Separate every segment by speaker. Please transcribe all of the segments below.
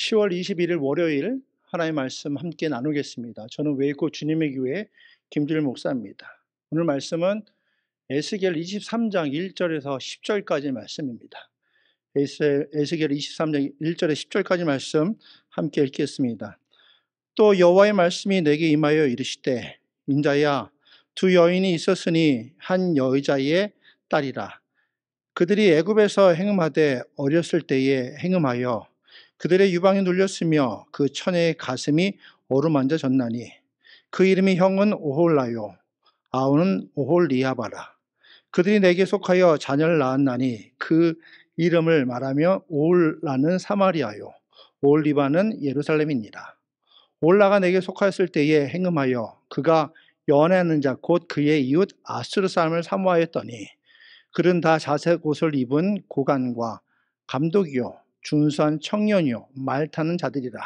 Speaker 1: 10월 21일 월요일 하나님의 말씀 함께 나누겠습니다. 저는 웨이코 주님의 교회 김주일 목사입니다. 오늘 말씀은 에스겔 23장 1절에서 10절까지 말씀입니다. 에스겔 23장 1절에 10절까지 말씀 함께 읽겠습니다. 또 여호와의 말씀이 내게 임하여 이르시되 인자야, 두 여인이 있었으니 한 여자의 딸이라. 그들이 애굽에서 행음하되 어렸을 때에 행음하여 그들의 유방이 눌렸으며 그 처녀의 가슴이 어루만져졌나니 그 이름이 형은 오홀라요 아우는 오홀리아바라. 그들이 내게 속하여 자녀를 낳았나니 그 이름을 말하며 오홀라는 사마리아요 오홀리바는 예루살렘이니라. 오홀라가 내게 속하였을 때에 행음하여 그가 연애하는 자 곧 그의 이웃 아수르 사람을 사모하였더니 그는 다 자색 옷을 입은 고관과 감독이요 준수한 청년이요 말 타는 자들이라.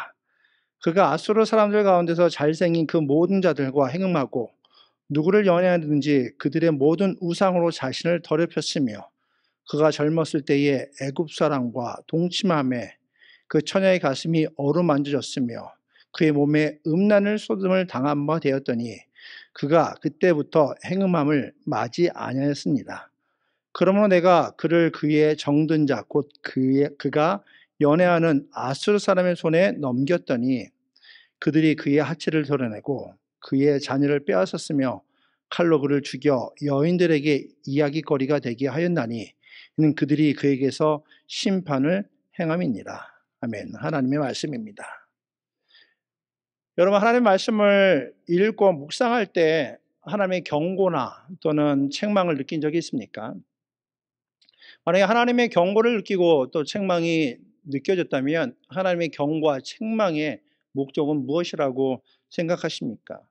Speaker 1: 그가 아수르 사람들 가운데서 잘생긴 그 모든 자들과 행음하고 누구를 연애하든지 그들의 모든 우상으로 자신을 더럽혔으며 그가 젊었을 때에 애굽 사람과 동침함에 그 처녀의 가슴이 어루만져졌으며 그의 몸에 음란을 쏟음을 당한 바 되었더니 그가 그때부터 행음함을 마지 아니하였습니다. 그러므로 내가 그를 그의 정든 자 곧 그가 연애하는 아수르 사람의 손에 넘겼더니 그들이 그의 하체를 도려내고 그의 자녀를 빼앗았으며 칼로 그를 죽여 여인들에게 이야기거리가 되게 하였나니 이는 그들이 그에게서 심판을 행함이니라. 아멘. 하나님의 말씀입니다. 여러분, 하나님의 말씀을 읽고 묵상할 때 하나님의 경고나 또는 책망을 느낀 적이 있습니까? 만약에 하나님의 경고를 느끼고 또 책망이 느껴졌다면 하나님의 경고와 책망의 목적은 무엇이라고 생각하십니까?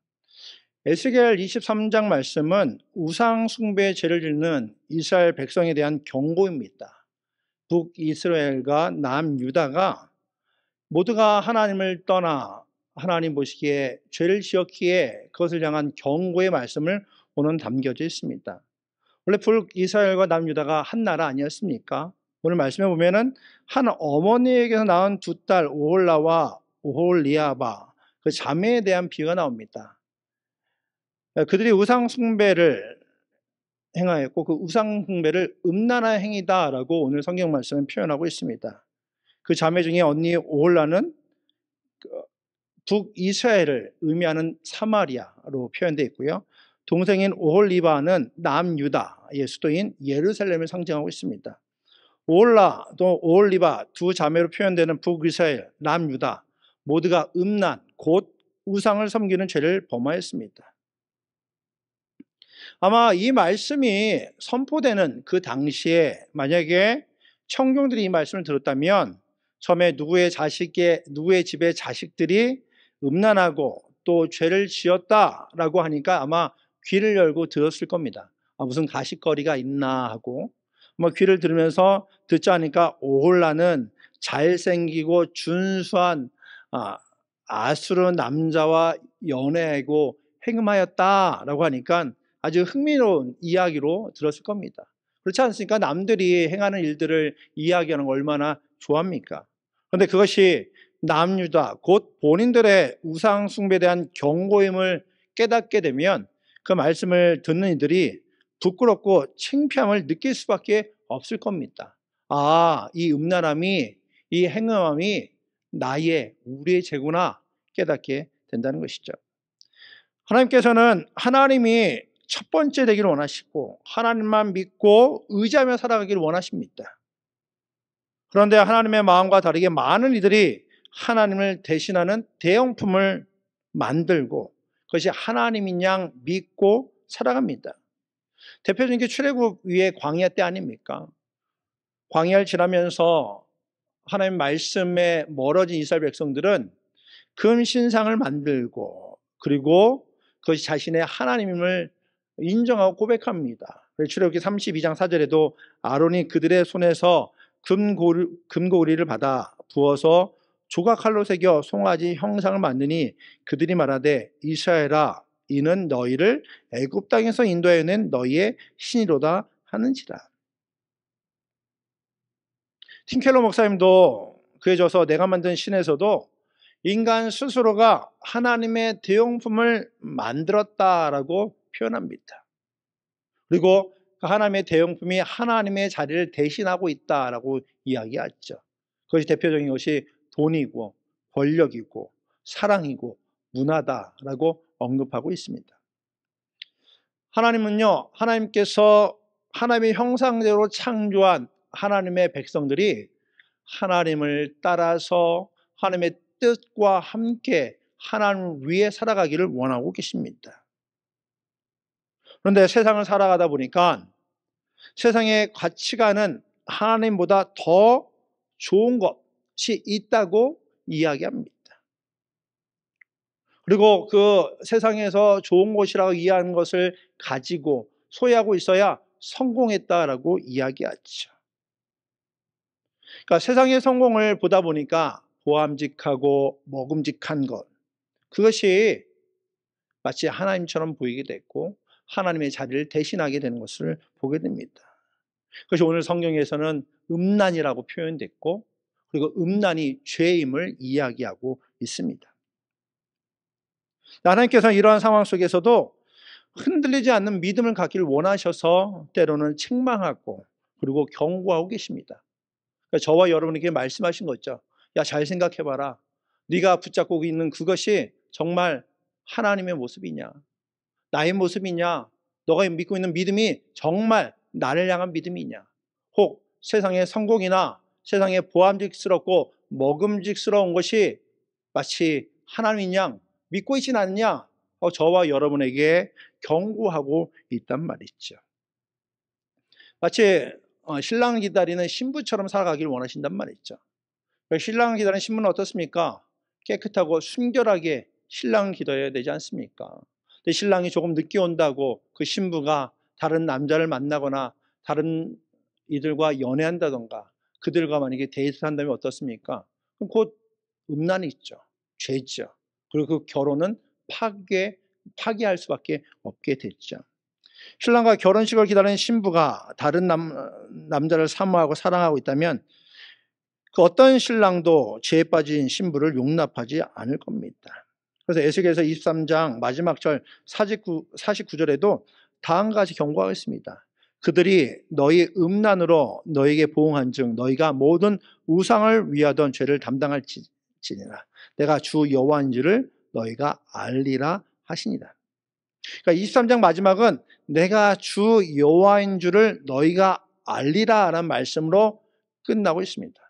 Speaker 1: 에스겔 23장 말씀은 우상 숭배의 죄를 짓는 이스라엘 백성에 대한 경고입니다. 북이스라엘과 남유다가 모두가 하나님을 떠나 하나님 보시기에 죄를 지었기에 그것을 향한 경고의 말씀을 오늘 담겨져 있습니다. 원래 북이스라엘과 남유다가 한 나라 아니었습니까? 오늘 말씀에 보면은 한 어머니에게서 낳은 두 딸 오홀라와 오홀리아바 그 자매에 대한 비유가 나옵니다. 그들이 우상 숭배를 행하였고 그 우상 숭배를 음란한 행위다라고 오늘 성경 말씀은 표현하고 있습니다. 그 자매 중에 언니 오홀라는 북이스라엘을 의미하는 사마리아로 표현되어 있고요. 동생인 오홀리바는 남유다의 수도인 예루살렘을 상징하고 있습니다. 오홀라 또 오홀리바 두 자매로 표현되는 북이스라엘, 남유다 모두가 음란, 곧 우상을 섬기는 죄를 범하였습니다. 아마 이 말씀이 선포되는 그 당시에 만약에 청중들이 이 말씀을 들었다면 처음에 누구의 집의 자식들이 음란하고 또 죄를 지었다라고 하니까 아마 귀를 열고 들었을 겁니다. 무슨 가십거리가 있나 하고 귀를 들으면서 듣지 않으니까 오홀라는 잘생기고 준수한 아수르 남자와 연애하고 행음하였다라고 하니까 아주 흥미로운 이야기로 들었을 겁니다. 그렇지 않습니까? 남들이 행하는 일들을 이야기하는 걸 얼마나 좋아합니까? 그런데 그것이 남유다 곧 본인들의 우상 숭배에 대한 경고임을 깨닫게 되면 그 말씀을 듣는 이들이 부끄럽고 창피함을 느낄 수밖에 없을 겁니다. 이 음란함이, 이 행음함이 우리의 죄구나 깨닫게 된다는 것이죠. 하나님께서는 하나님이 첫 번째 되기를 원하시고 하나님만 믿고 의지하며 살아가기를 원하십니다. 그런데 하나님의 마음과 다르게 많은 이들이 하나님을 대신하는 대형품을 만들고 그것이 하나님인 양 믿고 살아갑니다. 대표적인 게 출애굽 위에 광야 때 아닙니까? 광야를 지나면서 하나님 말씀에 멀어진 이스라엘 백성들은 금 신상을 만들고 그리고 그것이 자신의 하나님임을 인정하고 고백합니다. 출애굽기 32장 4절에도 아론이 그들의 손에서 금고리를 받아 부어서 조각칼로 새겨 송아지 형상을 만드니 그들이 말하되 이스라엘아 이는 너희를 애굽 땅에서 인도하여 낸 너희의 신이로다 하는지라. 팀켈러 목사님도 그해져서 내가 만든 신에서도 인간 스스로가 하나님의 대용품을 만들었다라고 표현합니다. 그리고 그 하나님의 대용품이 하나님의 자리를 대신하고 있다라고 이야기하죠. 그것이 대표적인 것이 돈이고 권력이고 사랑이고 문화다라고 언급하고 있습니다. 하나님은요, 하나님께서 하나님의 형상대로 창조한 하나님의 백성들이 하나님을 따라서 하나님의 뜻과 함께 하나님 위에 살아가기를 원하고 계십니다. 그런데 세상을 살아가다 보니까 세상의 가치관은 하나님보다 더 좋은 것이 있다고 이야기합니다. 그리고 그 세상에서 좋은 것이라고 이해하는 것을 가지고 소유하고 있어야 성공했다라고 이야기하죠. 그러니까 세상의 성공을 보다 보니까 보암직하고 먹음직한 것, 그것이 마치 하나님처럼 보이게 됐고 하나님의 자리를 대신하게 되는 것을 보게 됩니다. 그것이 오늘 성경에서는 음란이라고 표현됐고, 그리고 음란이 죄임을 이야기하고 있습니다. 하나님께서는 이러한 상황 속에서도 흔들리지 않는 믿음을 갖기를 원하셔서 때로는 책망하고 그리고 경고하고 계십니다. 저와 여러분에게 말씀하신 거죠. 야, 잘 생각해봐라. 네가 붙잡고 있는 그것이 정말 하나님의 모습이냐, 나의 모습이냐, 너가 믿고 있는 믿음이 정말 나를 향한 믿음이냐, 혹 세상의 성공이나 세상의 보암직스럽고 먹음직스러운 것이 마치 하나님인 양 믿고 있진 않느냐, 저와 여러분에게 경고하고 있단 말이죠. 마치 신랑을 기다리는 신부처럼 살아가기를 원하신단 말이죠. 신랑을 기다리는 신부는 어떻습니까? 깨끗하고 순결하게 신랑을 기다려야 되지 않습니까? 근데 신랑이 조금 늦게 온다고 그 신부가 다른 남자를 만나거나 다른 이들과 연애한다던가 그들과 만약에 데이트를 한다면 어떻습니까? 그럼 곧 음란이 있죠. 죄죠. 그리고 그 결혼은 파기할 수밖에 없게 됐죠. 신랑과 결혼식을 기다리는 신부가 다른 남자를 사모하고 사랑하고 있다면 그 어떤 신랑도 죄에 빠진 신부를 용납하지 않을 겁니다. 그래서 에스겔서 23장 마지막 절 49절에도 다음과 같이 경고하고 있습니다. 그들이 너희 음란으로 너에게 보응한즉 너희가 모든 우상을 위하던 죄를 담당할지니라. 내가 주 여호와인 줄을 너희가 알리라 하시니라. 그러니까 23장 마지막은 내가 주 여호와인 줄을 너희가 알리라라는 말씀으로 끝나고 있습니다.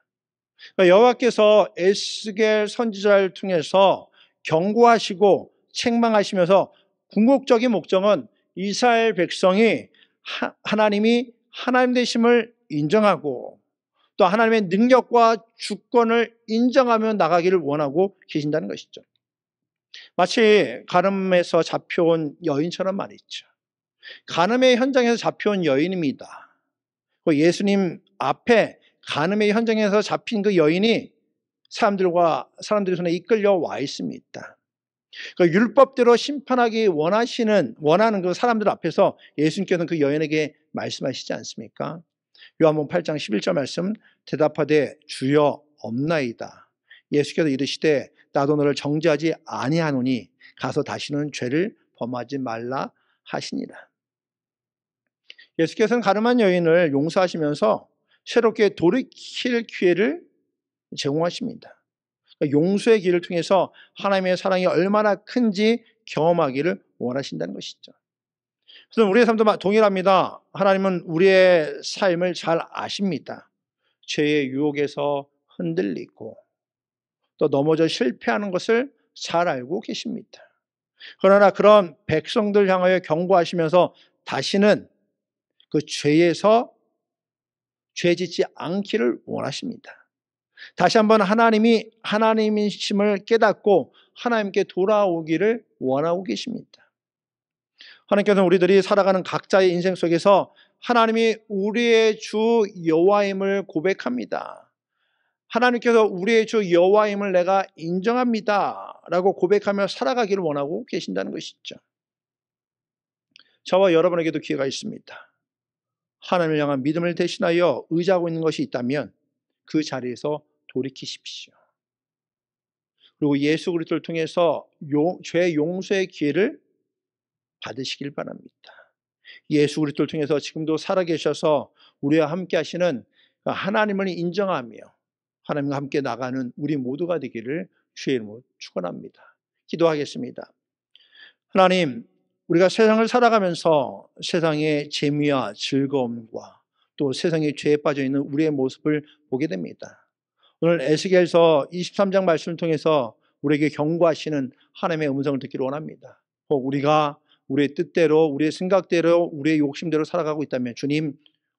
Speaker 1: 그러니까 여호와께서 에스겔 선지자를 통해서 경고하시고 책망하시면서 궁극적인 목적은 이스라엘 백성이 하나님이 하나님 되심을 인정하고 또 하나님의 능력과 주권을 인정하며 나가기를 원하고 계신다는 것이죠. 마치 간음에서 잡혀온 여인처럼 말이죠. 간음의 현장에서 잡혀온 여인입니다. 예수님 앞에 간음의 현장에서 잡힌 그 여인이 사람들의 손에 이끌려 와 있습니다. 율법대로 심판하기 원하는 그 사람들 앞에서 예수님께서는 그 여인에게 말씀하시지 않습니까? 요한복음 8장 11절 말씀, 대답하되 주여 없나이다. 예수께서 이르시되 나도 너를 정죄하지 아니하노니 가서 다시는 죄를 범하지 말라 하시니라. 예수께서는 가늠한 여인을 용서하시면서 새롭게 돌이킬 기회를 제공하십니다. 용서의 길을 통해서 하나님의 사랑이 얼마나 큰지 경험하기를 원하신다는 것이죠. 그래서 우리의 삶도 동일합니다. 하나님은 우리의 삶을 잘 아십니다. 죄의 유혹에서 흔들리고 또 넘어져 실패하는 것을 잘 알고 계십니다. 그러나 그런 백성들 향하여 경고하시면서 다시는 그 죄에서 죄 짓지 않기를 원하십니다. 다시 한번 하나님이 하나님이심을 깨닫고 하나님께 돌아오기를 원하고 계십니다. 하나님께서는 우리들이 살아가는 각자의 인생 속에서 하나님이 우리의 주 여호와임을 고백합니다. 하나님께서 우리의 주 여호와임을 내가 인정합니다 라고 고백하며 살아가기를 원하고 계신다는 것이죠. 저와 여러분에게도 기회가 있습니다. 하나님을 향한 믿음을 대신하여 의지하고 있는 것이 있다면 그 자리에서 돌이키십시오. 그리고 예수 그리스도를 통해서 죄 용서의 기회를 받으시길 바랍니다. 예수 그리스도를 통해서 지금도 살아계셔서 우리와 함께 하시는 하나님을 인정하며 하나님과 함께 나가는 우리 모두가 되기를 주의 이름으로 축원합니다. 기도하겠습니다. 하나님, 우리가 세상을 살아가면서 세상의 재미와 즐거움과 또 세상의 죄에 빠져 있는 우리의 모습을 보게 됩니다. 오늘 에스겔서 23장 말씀을 통해서 우리에게 경고하시는 하나님의 음성을 듣기를 원합니다. 혹 우리가 우리의 뜻대로, 우리의 생각대로, 우리의 욕심대로 살아가고 있다면 주님,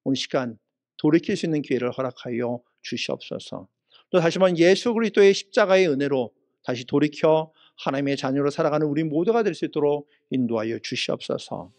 Speaker 1: 오늘 시간 돌이킬 수 있는 기회를 허락하여 주시옵소서. 또 다시 한번 예수 그리스도의 십자가의 은혜로 다시 돌이켜 하나님의 자녀로 살아가는 우리 모두가 될 수 있도록 인도하여 주시옵소서.